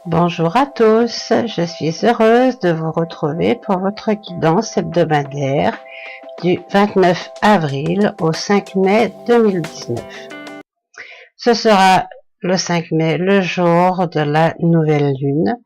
Bonjour à tous, je suis heureuse de vous retrouver pour votre guidance hebdomadaire du 29 avril au 5 mai 2019. Ce sera le 5 mai, le jour de la nouvelle lune.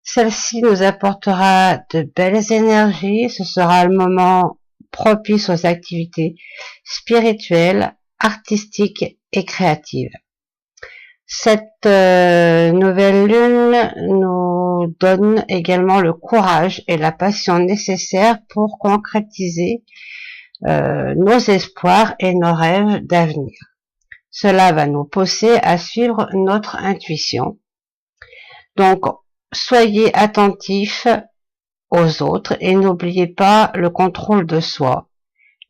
Celle-ci nous apportera de belles énergies, ce sera le moment propice aux activités spirituelles, artistiques et créatives. Cette nouvelle lune nous donne également le courage et la passion nécessaires pour concrétiser nos espoirs et nos rêves d'avenir. Cela va nous pousser à suivre notre intuition. Donc, soyez attentifs aux autres et n'oubliez pas le contrôle de soi,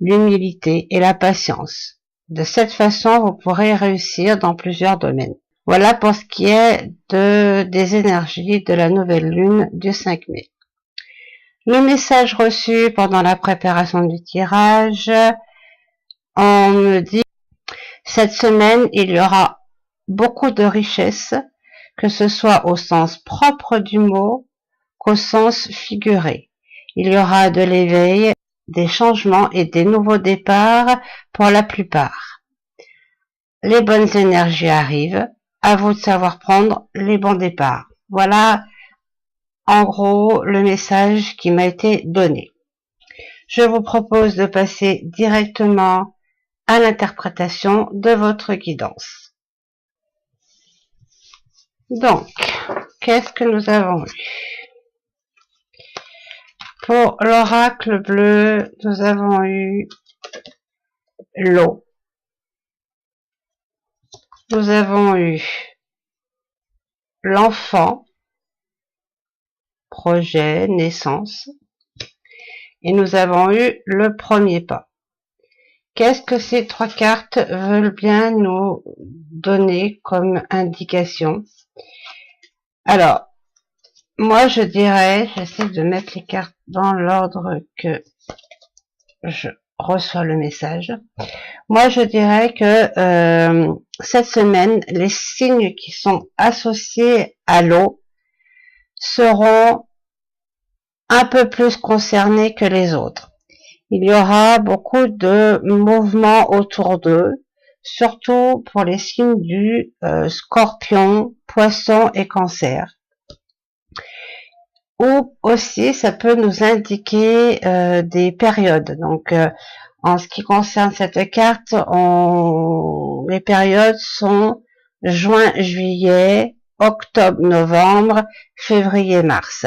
l'humilité et la patience. De cette façon, vous pourrez réussir dans plusieurs domaines. Voilà pour ce qui est des énergies de la nouvelle lune du 5 mai. Le message reçu pendant la préparation du tirage, on me dit cette semaine il y aura beaucoup de richesses, que ce soit au sens propre du mot qu'au sens figuré. Il y aura de l'éveil, des changements et des nouveaux départs pour la plupart. Les bonnes énergies arrivent. À vous de savoir prendre les bons départs. Voilà, en gros, le message qui m'a été donné. Je vous propose de passer directement à l'interprétation de votre guidance. Donc, qu'est-ce que nous avons eu? Pour l'oracle bleu, nous avons eu l'eau. Nous avons eu l'enfant, projet, naissance, et nous avons eu le premier pas. Qu'est-ce que ces trois cartes veulent bien nous donner comme indication? Alors, moi je dirais, j'essaie de mettre les cartes dans l'ordre que je reçois le message. Moi je dirais que cette semaine, les signes qui sont associés à l'eau seront un peu plus concernés que les autres. Il y aura beaucoup de mouvements autour d'eux, surtout pour les signes du scorpion, poisson et cancer. Ou aussi, ça peut nous indiquer des périodes. Donc, en ce qui concerne cette carte, les périodes sont juin, juillet, octobre, novembre, février, mars.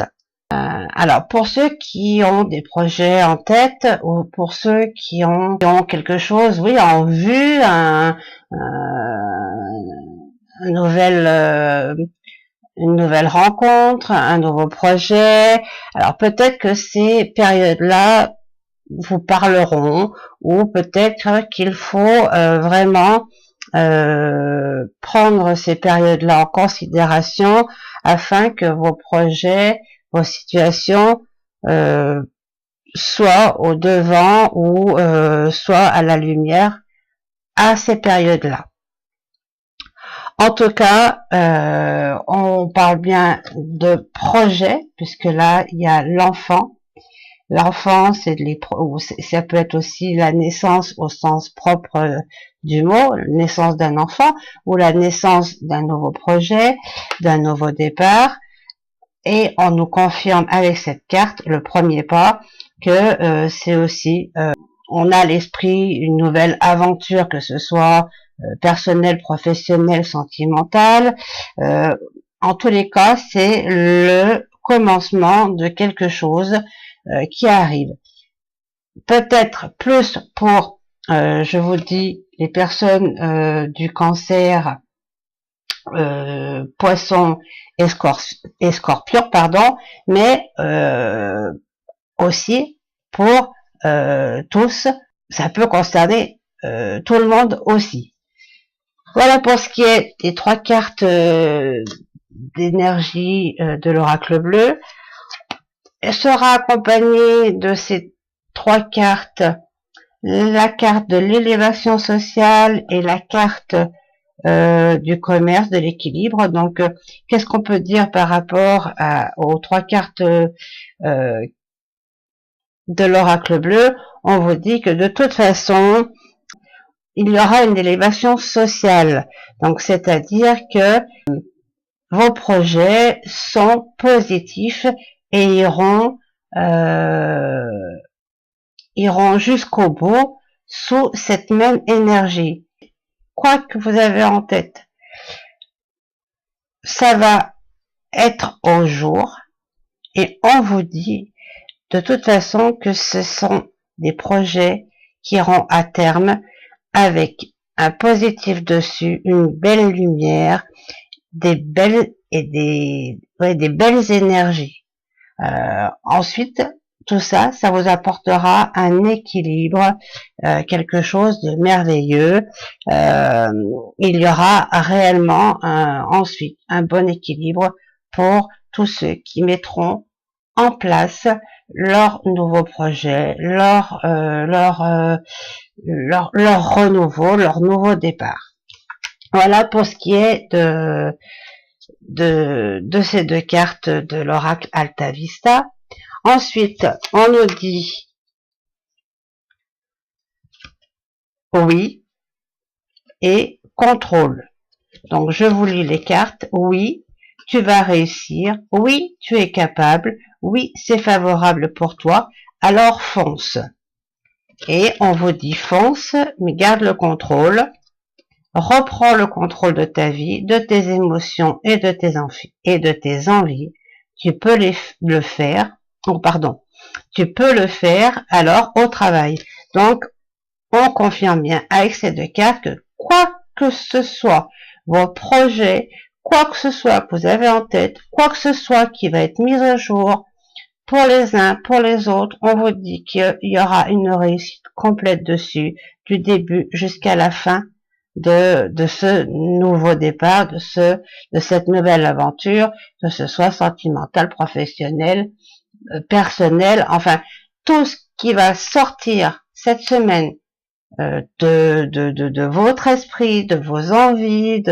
Alors, pour ceux qui ont des projets en tête, ou pour ceux qui ont quelque chose, oui, en vue, une nouvelle rencontre, un nouveau projet. Alors peut-être que ces périodes-là vous parleront, ou peut-être qu'il faut vraiment prendre ces périodes-là en considération afin que vos projets, vos situations soient au devant ou soient à la lumière à ces périodes-là. En tout cas, on parle bien de projet, puisque là, il y a l'enfant. L'enfant, ça peut être aussi la naissance au sens propre du mot, la naissance d'un enfant, ou la naissance d'un nouveau projet, d'un nouveau départ. Et on nous confirme avec cette carte, le premier pas, que c'est aussi, on a à l'esprit une nouvelle aventure, que ce soit personnel, professionnel, sentimental. En tous les cas, c'est le commencement de quelque chose qui arrive. Peut-être plus pour, je vous dis, les personnes du cancer, poisson et scorpion, pardon, mais aussi pour tous, ça peut concerner tout le monde aussi. Voilà pour ce qui est des trois cartes d'énergie de l'oracle bleu. Elle sera accompagnée de ces trois cartes, la carte de l'élévation sociale et la carte du commerce, de l'équilibre. Donc, qu'est-ce qu'on peut dire par rapport aux 3 cartes de l'oracle bleu? On vous dit que de toute façon, il y aura une élévation sociale. Donc, c'est-à-dire que vos projets sont positifs et iront jusqu'au bout sous cette même énergie. Quoi que vous avez en tête, ça va être au jour et on vous dit de toute façon que ce sont des projets qui iront à terme avec un positif dessus, une belle lumière, des belles énergies. Ensuite, tout ça, ça vous apportera un équilibre, quelque chose de merveilleux. Il y aura réellement ensuite un bon équilibre pour tous ceux qui mettront en place leur nouveau projet, leur renouveau, leur nouveau départ. Voilà pour ce qui est de ces 2 cartes de l'oracle Alta Vista. Ensuite, on nous dit oui et contrôle. Donc, je vous lis les cartes. Oui, tu vas réussir. Oui, tu es capable. Oui, c'est favorable pour toi. Alors, fonce. Et on vous dit fonce, mais garde le contrôle. Reprends le contrôle de ta vie, de tes émotions et de tes envies. Tu peux le faire. Oh, pardon. Tu peux le faire alors au travail. Donc, on confirme bien avec ces 2 cartes que quoi que ce soit, vos projets, quoi que ce soit que vous avez en tête, quoi que ce soit qui va être mis à jour, pour les uns, pour les autres, on vous dit qu'il y aura une réussite complète dessus, du début jusqu'à la fin de ce nouveau départ, de cette nouvelle aventure, que ce soit sentimental, professionnel, personnel, enfin, tout ce qui va sortir cette semaine de votre esprit, de vos envies,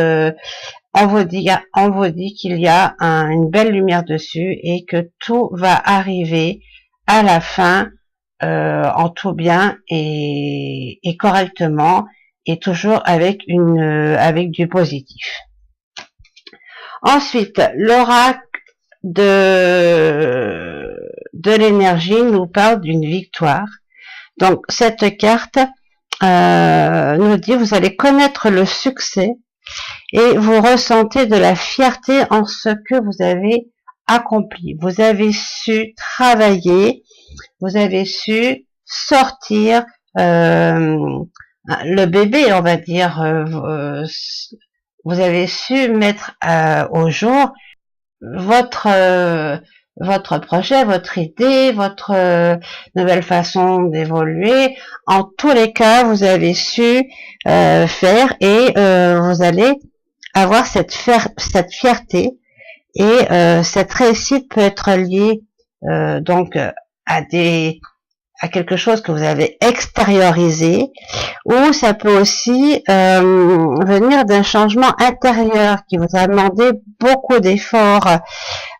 on vous dit qu'il y a une belle lumière dessus et que tout va arriver à la fin en tout bien et correctement et toujours avec du positif. Ensuite, l'oracle de l'énergie nous parle d'une victoire. Donc cette carte nous dit vous allez connaître le succès et vous ressentez de la fierté en ce que vous avez accompli. Vous avez su travailler, vous avez su sortir le bébé, on va dire. Vous avez su mettre au jour votre projet, votre idée, votre nouvelle façon d'évoluer. En tous les cas, vous avez su faire et vous allez avoir cette fierté et cette réussite peut être liée donc à quelque chose que vous avez extériorisé, ou ça peut aussi venir d'un changement intérieur qui vous a demandé beaucoup d'efforts.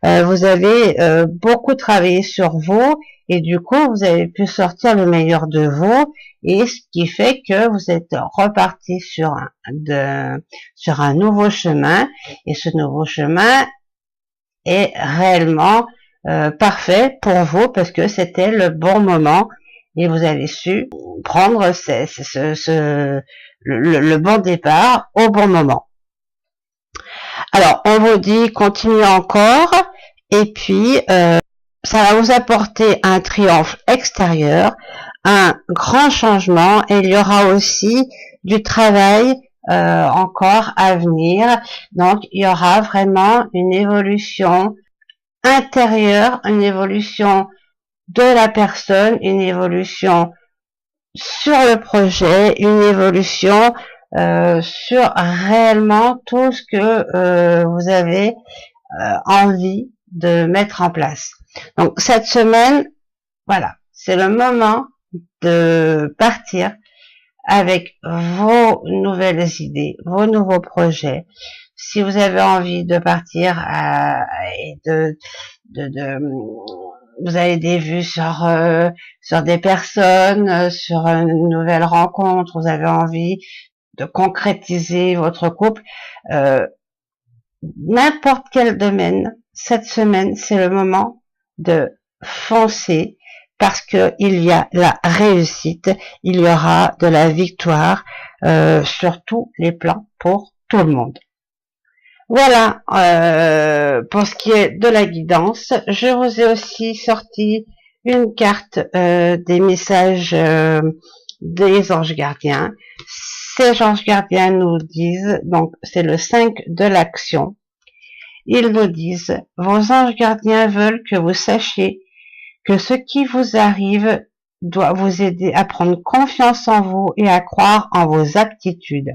Vous avez beaucoup travaillé sur vous et du coup vous avez pu sortir le meilleur de vous, et ce qui fait que vous êtes reparti sur un nouveau chemin, et ce nouveau chemin est réellement parfait pour vous parce que c'était le bon moment et vous avez su prendre le bon départ au bon moment. Alors, on vous dit continuez encore et puis ça va vous apporter un triomphe extérieur, un grand changement, et il y aura aussi du travail encore à venir. Donc, il y aura vraiment une évolution intérieure, une évolution de la personne, une évolution sur le projet, une évolution sur réellement tout ce que vous avez envie de mettre en place. Donc cette semaine, voilà, c'est le moment de partir avec vos nouvelles idées, vos nouveaux projets. Si vous avez envie de partir et vous avez des vues sur des personnes, sur une nouvelle rencontre, vous avez envie de concrétiser votre couple, n'importe quel domaine, cette semaine, c'est le moment de foncer parce que il y a la réussite, il y aura de la victoire sur tous les plans pour tout le monde. Voilà, pour ce qui est de la guidance, je vous ai aussi sorti une carte des messages des anges gardiens. Ces anges gardiens nous disent, donc c'est le 5 de l'action, ils nous disent, vos anges gardiens veulent que vous sachiez que ce qui vous arrive doit vous aider à prendre confiance en vous et à croire en vos aptitudes.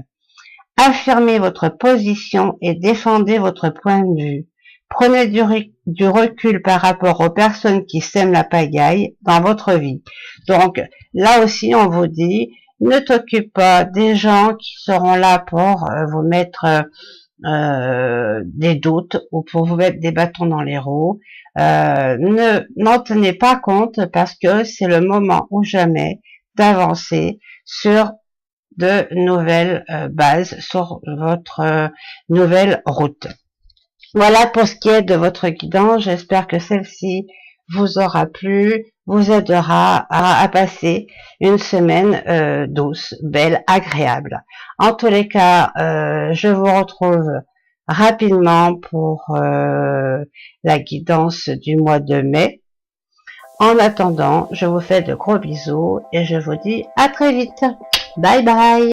Affirmez votre position et défendez votre point de vue. Prenez du recul par rapport aux personnes qui sèment la pagaille dans votre vie. Donc, là aussi, on vous dit, ne t'occupe pas des gens qui seront là pour vous mettre des doutes ou pour vous mettre des bâtons dans les roues. N'en tenez pas compte parce que c'est le moment ou jamais d'avancer sur de nouvelles bases, sur votre nouvelle route. Voilà pour ce qui est de votre guidance. J'espère que celle-ci vous aura plu, vous aidera à passer une semaine douce, belle, agréable. En tous les cas, je vous retrouve rapidement pour la guidance du mois de mai. En attendant, je vous fais de gros bisous et je vous dis à très vite. Bye bye.